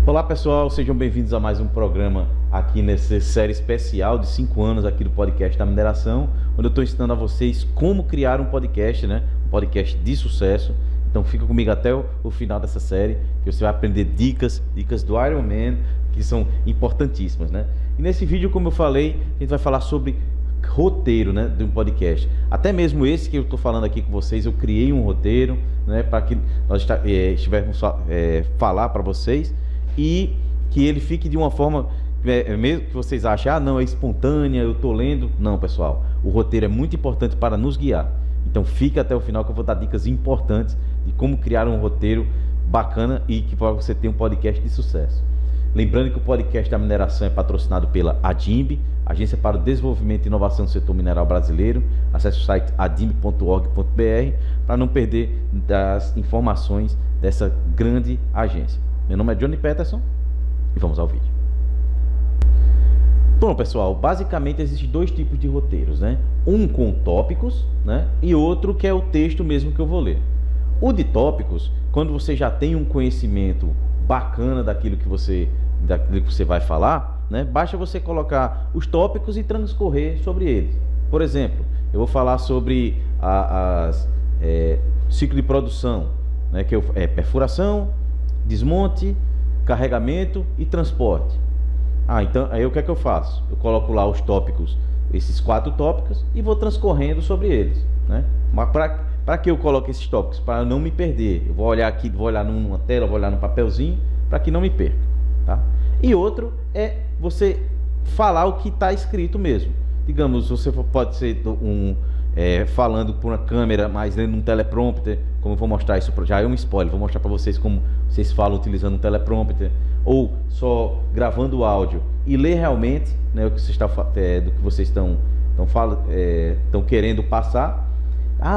Olá pessoal, sejam bem-vindos a mais um programa aqui nessa série especial de 5 anos aqui do podcast da mineração, onde eu estou ensinando a vocês como criar um podcast, né? Um podcast de sucesso. Então fica comigo até o final dessa série, que você vai aprender dicas do Iron Man, que são importantíssimas, né? E nesse vídeo, como eu falei, a gente vai falar sobre roteiro, né, de um podcast. Até mesmo esse que eu estou falando aqui com vocês, eu criei um roteiro, né, para que nós estivermos falar para vocês e que ele fique de uma forma, mesmo que vocês achem, não, é espontânea, eu estou lendo. Não, pessoal, o roteiro é muito importante para nos guiar. Então fica até o final que eu vou dar dicas importantes de como criar um roteiro bacana e que para você ter um podcast de sucesso. Lembrando que o podcast da mineração é patrocinado pela Adimb, Agência para o Desenvolvimento e Inovação do Setor Mineral Brasileiro. Acesse o site adimb.org.br para não perder das informações dessa grande agência. Meu nome é Johnny Peterson e vamos ao vídeo. Bom, pessoal, basicamente existem dois tipos de roteiros, né? Um com tópicos, né? E outro que é o texto mesmo que eu vou ler. O de tópicos, quando você já tem um conhecimento bacana daquilo que você vai falar, né? Basta você colocar os tópicos e transcorrer sobre eles. Por exemplo, eu vou falar sobre ciclo de produção, né? Que é perfuração, desmonte, carregamento e transporte. Então aí o que é que eu faço? Eu coloco lá os tópicos, esses 4 tópicos, e vou transcorrendo sobre eles, né? Mas para que eu coloque esses tópicos? Para não me perder. Eu vou olhar aqui, vou olhar numa tela, vou olhar num papelzinho, para que não me perca, tá? E outro é você falar o que está escrito mesmo. Digamos, você pode ser falando por uma câmera, mas lendo um teleprompter, como eu vou mostrar isso, já é um spoiler, vou mostrar para vocês como vocês falam utilizando um teleprompter, ou só gravando o áudio e ler realmente, né, o que do que vocês estão querendo passar.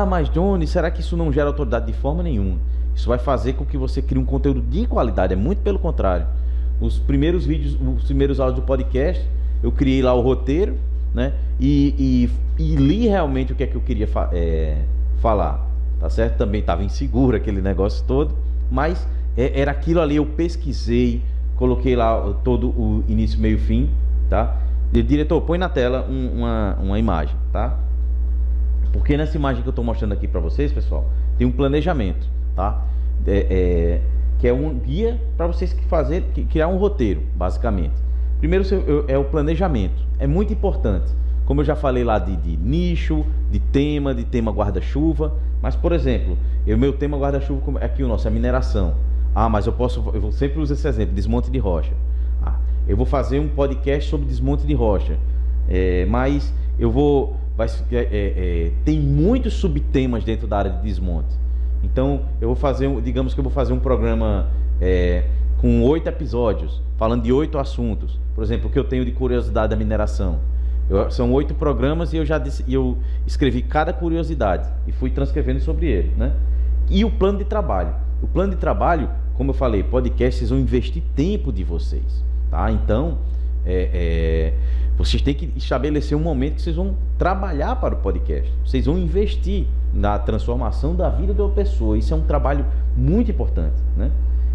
Mas Johnny, será que isso não gera autoridade de forma nenhuma? Isso vai fazer com que você crie um conteúdo de qualidade, é muito pelo contrário. Os primeiros vídeos, os primeiros áudios do podcast, eu criei lá o roteiro, né? E li realmente o que é que eu queria falar, tá certo? Também estava inseguro aquele negócio todo, mas era aquilo ali, eu pesquisei, coloquei lá todo o início, meio, fim, tá? E, diretor, põe na tela uma imagem, tá? Porque nessa imagem que eu estou mostrando aqui para vocês, pessoal, tem um planejamento, tá? Que é um guia para vocês criar um roteiro, basicamente. Primeiro é o planejamento, é muito importante. Como eu já falei lá de nicho, de tema guarda-chuva. Mas, por exemplo, o meu tema guarda-chuva aqui, o nosso é mineração. Mas eu vou sempre usar esse exemplo, desmonte de rocha. Eu vou fazer um podcast sobre desmonte de rocha. Mas tem muitos subtemas dentro da área de desmonte. Então, digamos que eu vou fazer um programa com 8 episódios, falando de 8 assuntos. Por exemplo, o que eu tenho de curiosidade da mineração. São 8 programas e eu escrevi cada curiosidade e fui transcrevendo sobre ele, né? E o plano de trabalho. O plano de trabalho, como eu falei, podcasts vão investir tempo de vocês, tá? Então, vocês têm que estabelecer um momento que vocês vão trabalhar para o podcast. Vocês vão investir na transformação da vida de uma pessoa. Isso é um trabalho muito importante, né?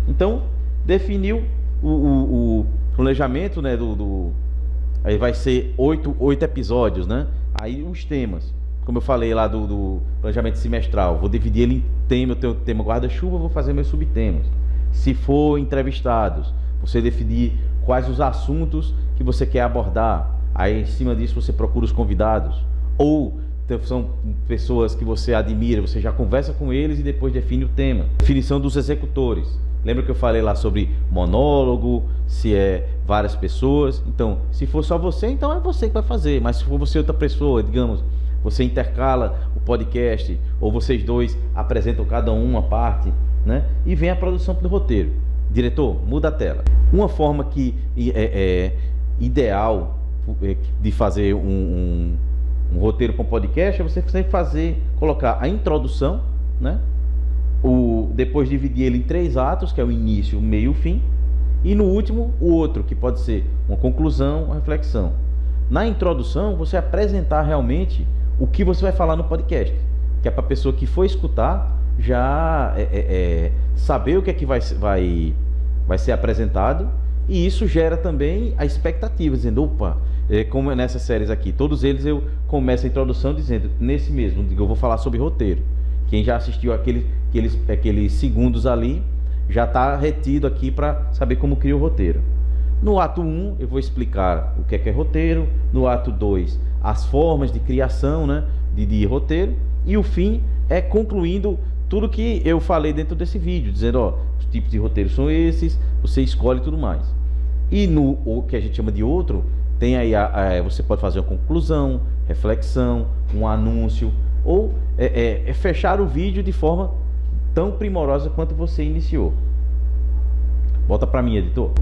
Então, definiu o planejamento, né, aí vai ser 8 episódios, né? Aí os temas, como eu falei lá do planejamento semestral, vou dividir ele em tema. Eu tenho o tema guarda-chuva, vou fazer meus subtemas. Se for entrevistados, você definir quais os assuntos que você quer abordar. Aí em cima disso você procura os convidados. Ou são pessoas que você admira, você já conversa com eles e depois define o tema. Definição dos executores. Lembra que eu falei lá sobre monólogo, se é várias pessoas? Então, se for só você, então é você que vai fazer. Mas se for você outra pessoa, digamos, você intercala o podcast, ou vocês dois apresentam cada uma parte, né? E vem a produção do roteiro. Diretor, muda a tela. Uma forma que é ideal de fazer um roteiro para um podcast é você sempre colocar a introdução, né? Depois dividir ele em 3 atos, que é o início, o meio e o fim, e no último o outro, que pode ser uma conclusão, uma reflexão. Na introdução, você apresentar realmente o que você vai falar no podcast, que é para a pessoa que for escutar já saber o que é que vai vai ser apresentado, e isso gera também a expectativa, dizendo, opa, como é nessas séries aqui, todos eles eu começo a introdução dizendo, nesse mesmo, eu vou falar sobre roteiro. Quem já assistiu aqueles segundos ali, já está retido aqui para saber como cria o roteiro. No ato 1, eu vou explicar o que é roteiro. No ato 2, as formas de criação, né, de roteiro. E o fim é concluindo tudo que eu falei dentro desse vídeo, dizendo, ó, os tipos de roteiro são esses, você escolhe tudo mais. E no o que a gente chama de outro, tem aí você pode fazer uma conclusão, reflexão, um anúncio, ou fechar o vídeo de forma tão primorosa quanto você iniciou. Volta para mim, editor.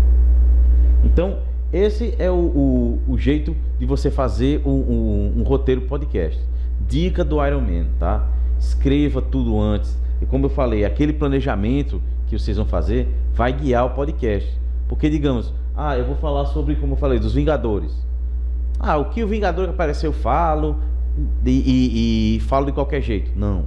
Então, esse é o jeito de você fazer um roteiro podcast. Dica do Iron Man, tá? Escreva tudo antes. E como eu falei, aquele planejamento que vocês vão fazer vai guiar o podcast. Porque, digamos, eu vou falar sobre, como eu falei, dos Vingadores. O que o Vingador que apareceu eu falo e falo de qualquer jeito. Não.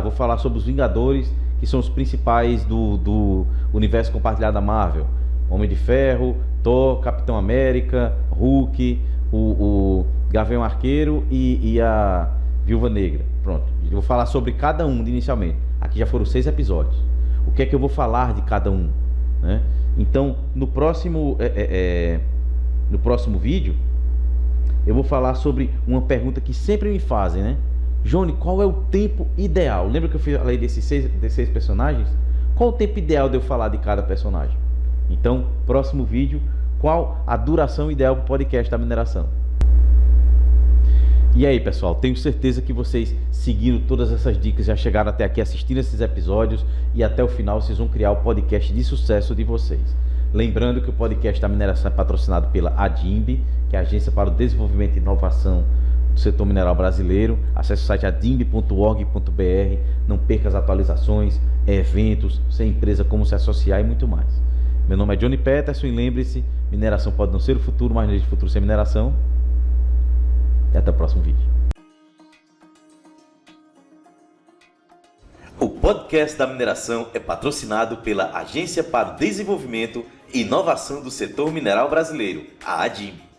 Vou falar sobre os Vingadores, que são os principais do universo compartilhado da Marvel. Homem de Ferro, Thor, Capitão América, Hulk, o Gavião Arqueiro e a Viúva Negra. Pronto, eu vou falar sobre cada um inicialmente. Aqui já foram 6 episódios. O que é que eu vou falar de cada um, né? Então, no próximo vídeo, eu vou falar sobre uma pergunta que sempre me fazem, né? Johnny, qual é o tempo ideal? Lembra que eu falei desses seis personagens? Qual o tempo ideal de eu falar de cada personagem? Então, próximo vídeo, qual a duração ideal para o podcast da mineração? E aí, pessoal, tenho certeza que vocês seguindo todas essas dicas, já chegaram até aqui assistindo esses episódios e até o final vocês vão criar o podcast de sucesso de vocês. Lembrando que o podcast da mineração é patrocinado pela ADIMB, que é a Agência para o Desenvolvimento e Inovação do Setor Mineral Brasileiro. Acesse o site adimb.org.br, não perca as atualizações, eventos, ser empresa, como se associar e muito mais. Meu nome é Johnny Peterson e lembre-se, mineração pode não ser o futuro, mas não existe futuro sem mineração. E até o próximo vídeo. O podcast da mineração é patrocinado pela Agência para o Desenvolvimento e Inovação do Setor Mineral Brasileiro, a ADIMB.